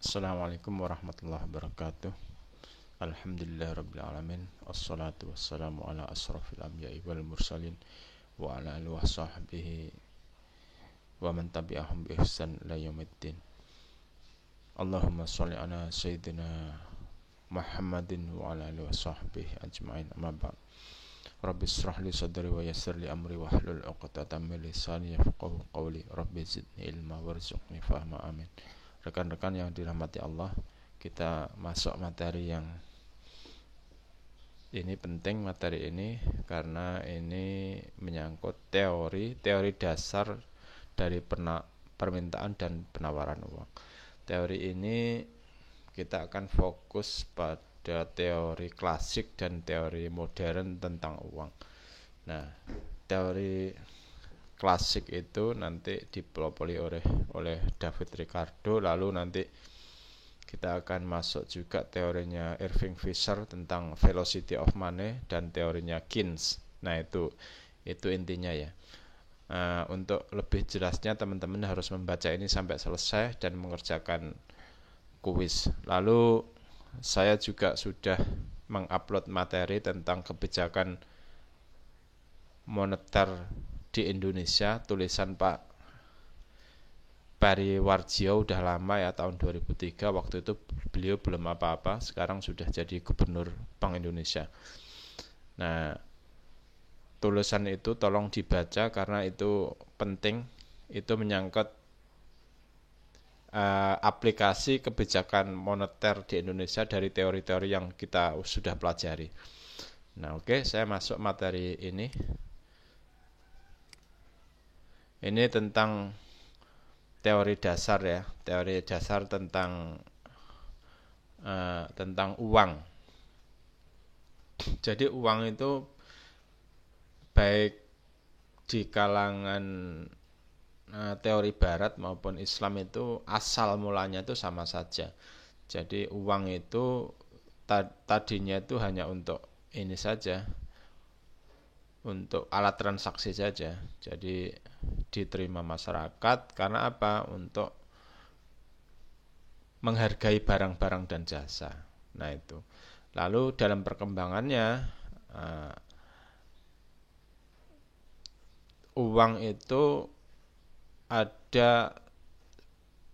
Assalamualaikum warahmatullahi wabarakatuh. Alhamdulillah rabbil alamin. Assalatu wassalamu ala asrafil anbiya'i wal mursalin wa ala alihi wa sahbihi wa man tabi'ahum bi ihsan ila yaumiddin. Allahumma shalli ala sayyidina Muhammadin wa ala alihi wa sahbihi ajma'in. Amma ba'd. Rabbi israh li sadri wa yassir li amri wa hlul 'uqdatam min lisani yafqahu qawli. Rabbi zidni ilma warzuqni fahma. Amin. Rekan-rekan yang dirahmati Allah, kita masuk materi yang ini penting, materi ini karena ini menyangkut teori dasar dari permintaan dan penawaran uang. Teori ini kita akan fokus pada teori klasik dan teori modern tentang uang. Nah, teori klasik itu nanti dipelopori oleh David Ricardo, lalu nanti kita akan masuk juga teorinya Irving Fisher tentang velocity of money dan teorinya Keynes. Nah, itu intinya ya. Untuk lebih jelasnya teman-teman harus membaca ini sampai selesai dan mengerjakan kuis. Lalu saya juga sudah mengupload materi tentang kebijakan moneter di Indonesia, tulisan Pak Pariwarjio udah lama ya, tahun 2003. Waktu itu beliau belum apa-apa, sekarang sudah jadi gubernur Bank Indonesia. Nah, tulisan itu tolong dibaca karena itu penting. Itu menyangkut aplikasi kebijakan moneter di Indonesia dari teori-teori yang kita sudah pelajari. Nah, oke, saya masuk materi ini. Ini tentang teori dasar ya, teori dasar tentang uang. Jadi uang itu baik di kalangan teori barat maupun Islam itu asal mulanya itu sama saja. Jadi uang itu tadinya itu hanya untuk ini saja, untuk alat transaksi saja. Jadi diterima masyarakat karena apa? Untuk menghargai barang-barang dan jasa. Nah, itu. Lalu dalam perkembangannya uang itu ada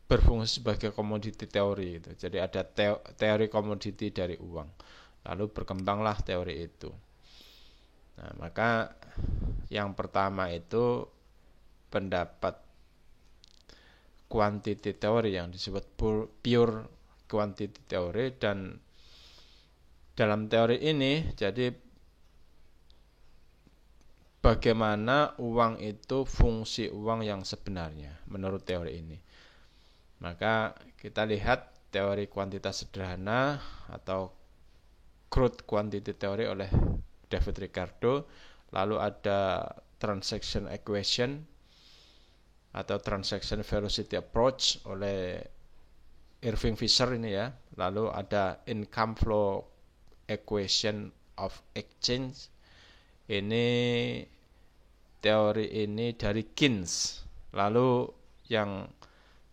berfungsi sebagai komoditi teori itu. Jadi ada teori komoditi dari uang. Lalu berkembanglah teori itu. Nah, maka yang pertama itu pendapat quantity theory yang disebut pure quantity theory, dan dalam teori ini jadi bagaimana uang itu fungsi uang yang sebenarnya menurut teori ini. Maka kita lihat teori kuantitas sederhana atau crude quantity theory oleh David Ricardo, lalu ada transaction equation atau transaction velocity approach oleh Irving Fisher ini ya. Lalu ada income flow equation of exchange. Ini teori ini dari Keynes. Lalu yang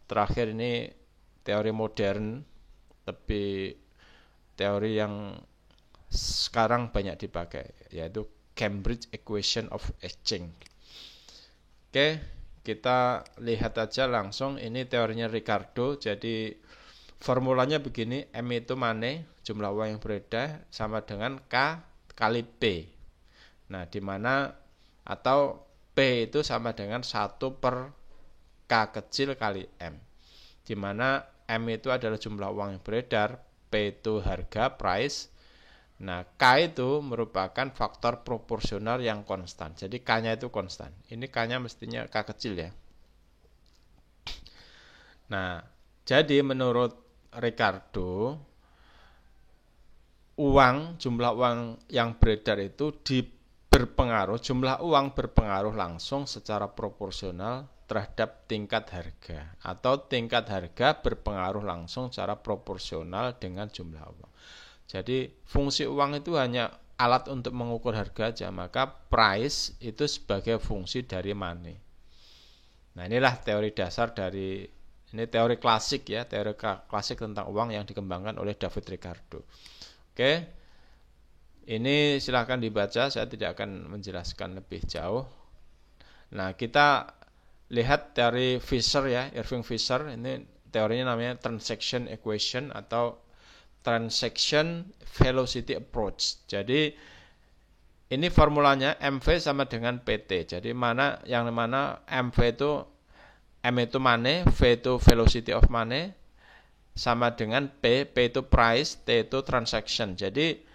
terakhir ini teori modern, tapi teori yang sekarang banyak dipakai, yaitu Cambridge equation of exchange. Oke, kita lihat aja langsung. Ini teorinya Ricardo. Jadi formulanya begini: M itu money, jumlah uang yang beredar, sama dengan K kali P. Nah, di mana atau P itu sama dengan 1 per K kecil kali M. Di mana M itu adalah jumlah uang yang beredar, P itu harga, price. Nah, K itu merupakan faktor proporsional yang konstan. Jadi K-nya itu konstan. Ini K-nya mestinya K kecil ya. Nah, jadi menurut Ricardo, jumlah uang yang beredar itu jumlah uang berpengaruh langsung secara proporsional terhadap tingkat harga, atau tingkat harga berpengaruh langsung secara proporsional dengan jumlah uang. Jadi fungsi uang itu hanya alat untuk mengukur harga aja, maka price itu sebagai fungsi dari money. Nah, inilah teori dasar dari Ini teori klasik ya, teori klasik tentang uang yang dikembangkan oleh David Ricardo. Oke. Ini silahkan dibaca, saya tidak akan menjelaskan lebih jauh. Nah, kita lihat teori Fisher ya, Irving Fisher. Ini teorinya namanya transaction equation atau transaction velocity approach. Jadi ini formulanya MV sama dengan PT. Jadi yang mana MV itu M itu money, V itu velocity of money, sama dengan P itu price, T itu transaction. Jadi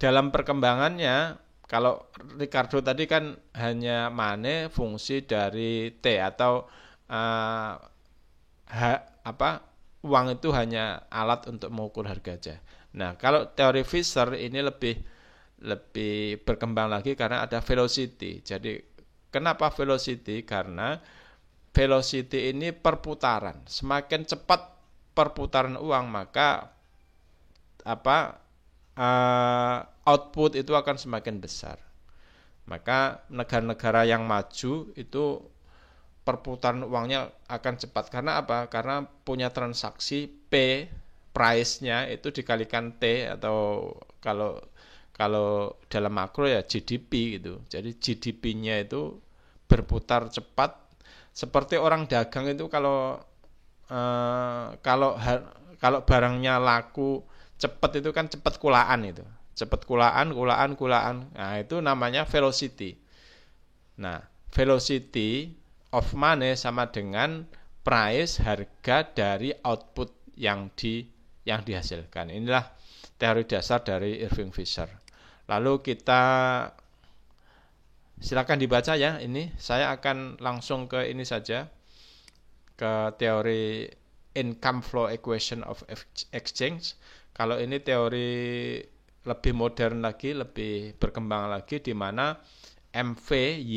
dalam perkembangannya, kalau Ricardo tadi kan hanya money fungsi dari T atau uang itu hanya alat untuk mengukur harga aja. Nah, kalau teori Fisher ini lebih berkembang lagi karena ada velocity. Jadi kenapa velocity? Karena velocity ini perputaran. Semakin cepat perputaran uang, maka output itu akan semakin besar. Maka negara-negara yang maju itu perputaran uangnya akan cepat. Karena apa? Karena punya transaksi P, price-nya itu dikalikan T, atau kalau dalam makro ya GDP gitu. Jadi GDP-nya itu berputar cepat. Seperti orang dagang itu kalau barangnya laku cepat itu kan cepat kulaan itu. Cepat kulaan. Nah, itu namanya velocity. Nah, velocity of money sama dengan price, harga dari output yang dihasilkan. Inilah teori dasar dari Irving Fisher. Lalu kita silakan dibaca ya. Ini saya akan langsung ke ini saja, ke teori income flow equation of exchange. Kalau ini teori lebih modern lagi, lebih berkembang lagi, di mana MVY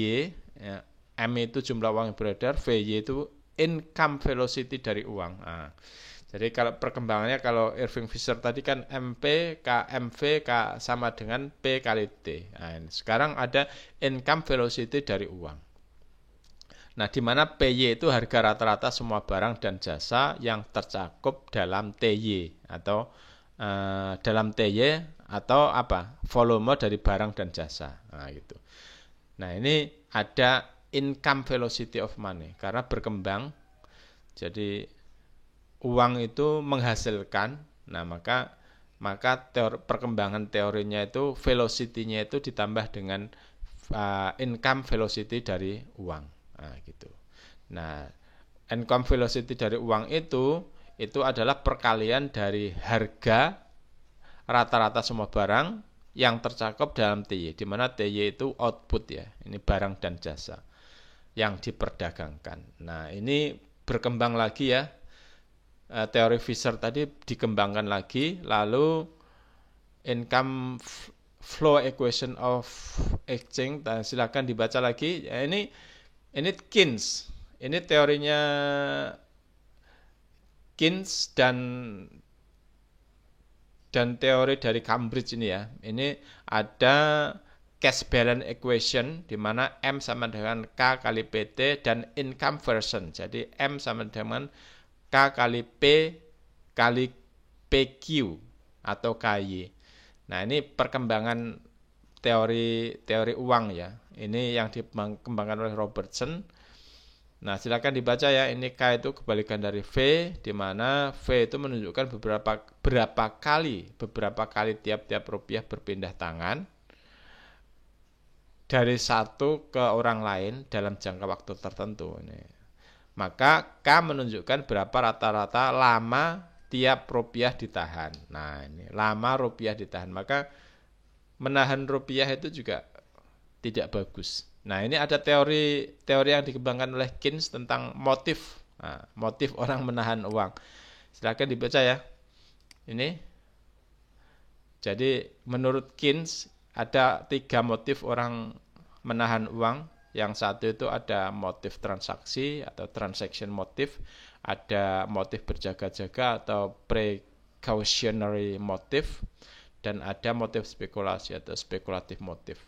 ya, M itu jumlah uang yang beredar, VY itu income velocity dari uang. Nah, jadi kalau perkembangannya, kalau Irving Fisher tadi kan MP K MV K sama dengan P kali T. Nah, sekarang ada income velocity dari uang. Nah, di mana PY itu harga rata-rata semua barang dan jasa yang tercakup dalam TY atau dalam TY atau volume dari barang dan jasa. Nah, gitu. Nah, ini ada income velocity of money karena berkembang. Jadi uang itu menghasilkan. Nah, maka perkembangan teorinya itu velocity-nya itu ditambah dengan income velocity dari uang. Nah, gitu. Nah, income velocity dari uang itu adalah perkalian dari harga rata-rata semua barang yang tercakup dalam TY, di mana TY itu output ya. Ini barang dan jasa yang diperdagangkan. Nah, ini berkembang lagi ya. Teori Fisher tadi dikembangkan lagi, lalu income flow equation of exchange. Silakan dibaca lagi. Ya, ini Keynes. Ini teorinya Keynes dan teori dari Cambridge ini ya. Ini ada cash balance equation di mana M sama dengan K kali PT dan income version. Jadi M sama dengan K kali P kali PQ atau KY. Nah, ini perkembangan teori uang ya. Ini yang dikembangkan oleh Robertson. Nah, silakan dibaca ya. Ini K itu kebalikan dari V, di mana V itu menunjukkan berapa kali tiap-tiap rupiah berpindah tangan dari satu ke orang lain dalam jangka waktu tertentu. Maka K menunjukkan berapa rata-rata lama tiap rupiah ditahan. Nah, ini lama rupiah ditahan. Maka menahan rupiah itu juga tidak bagus. Nah, ini ada teori yang dikembangkan oleh Keynes tentang motif. Nah, motif orang menahan uang. Silakan dibaca ya. Ini. Jadi menurut Keynes ada 3 motif orang menahan uang. Yang satu itu ada motif transaksi atau transaction motif, ada motif berjaga-jaga atau precautionary motif, dan ada motif spekulasi atau spekulatif motif.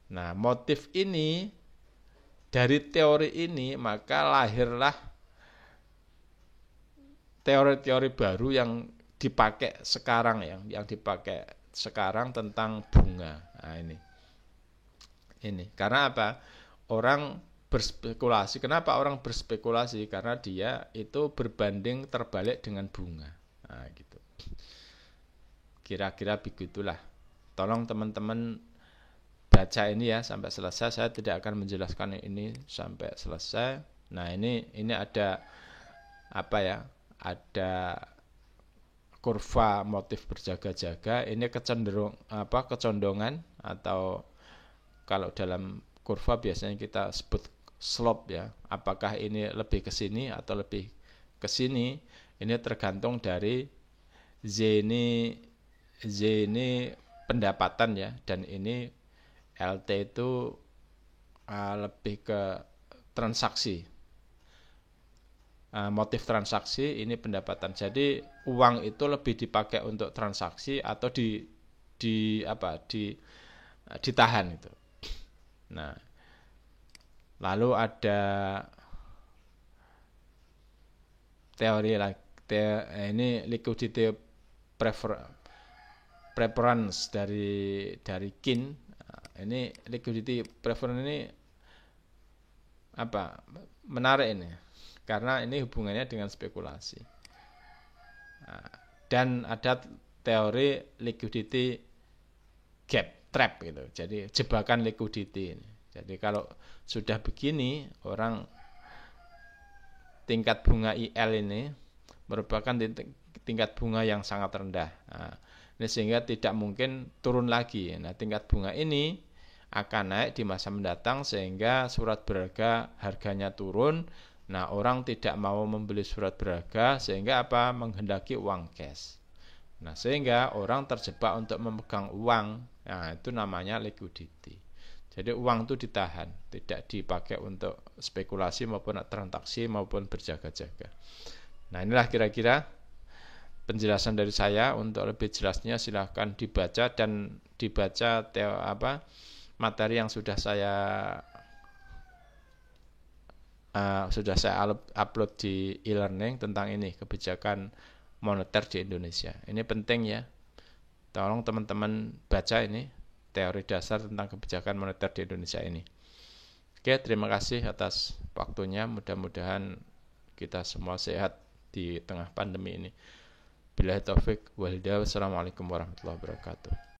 Nah, motif ini dari teori ini maka lahirlah teori-teori baru yang dipakai sekarang, yang dipakai sekarang tentang bunga. Nah, ini karena apa? Orang berspekulasi. Kenapa orang berspekulasi? Karena dia itu berbanding terbalik dengan bunga. Nah, gitu. Kira-kira begitulah. Tolong teman-teman baca ini ya sampai selesai. Saya tidak akan menjelaskan ini sampai selesai. Nah, ini ada apa ya? Ada kurva motif berjaga-jaga. Ini kecondongan atau kalau dalam kurva biasanya kita sebut slope ya. Apakah ini lebih ke sini atau lebih ke sini? Ini tergantung dari Z ini pendapatan ya, dan ini LT itu lebih ke transaksi. Motif transaksi ini pendapatan. Jadi uang itu lebih dipakai untuk transaksi atau ditahan itu. Nah, lalu ada teori ini liquidity preference dari Kin. Ini liquidity preference ini apa? Menarik ini. Karena ini hubungannya dengan spekulasi. Nah, dan ada teori liquidity gap trap gitu. Jadi jebakan liquidity ini. Jadi kalau sudah begini, orang tingkat bunga IL ini merupakan tingkat bunga yang sangat rendah. Nah, ini sehingga tidak mungkin turun lagi. Nah, tingkat bunga ini akan naik di masa mendatang sehingga surat berharga harganya turun. Nah, orang tidak mau membeli surat berharga sehingga apa? Menghendaki uang cash. Nah, sehingga orang terjebak untuk memegang uang. Nah, itu namanya liquidity. Jadi uang itu ditahan, tidak dipakai untuk spekulasi maupun transaksi maupun berjaga-jaga. Nah, inilah kira-kira penjelasan dari saya. Untuk lebih jelasnya silahkan dibaca materi yang sudah saya upload di e-learning tentang ini, kebijakan moneter di Indonesia. Ini penting ya. Tolong teman-teman baca ini teori dasar tentang kebijakan moneter di Indonesia ini. Oke, terima kasih atas waktunya. Mudah-mudahan kita semua sehat di tengah pandemi ini. Billahi taufik wal hidayah. Wassalamualaikum warahmatullahi wabarakatuh.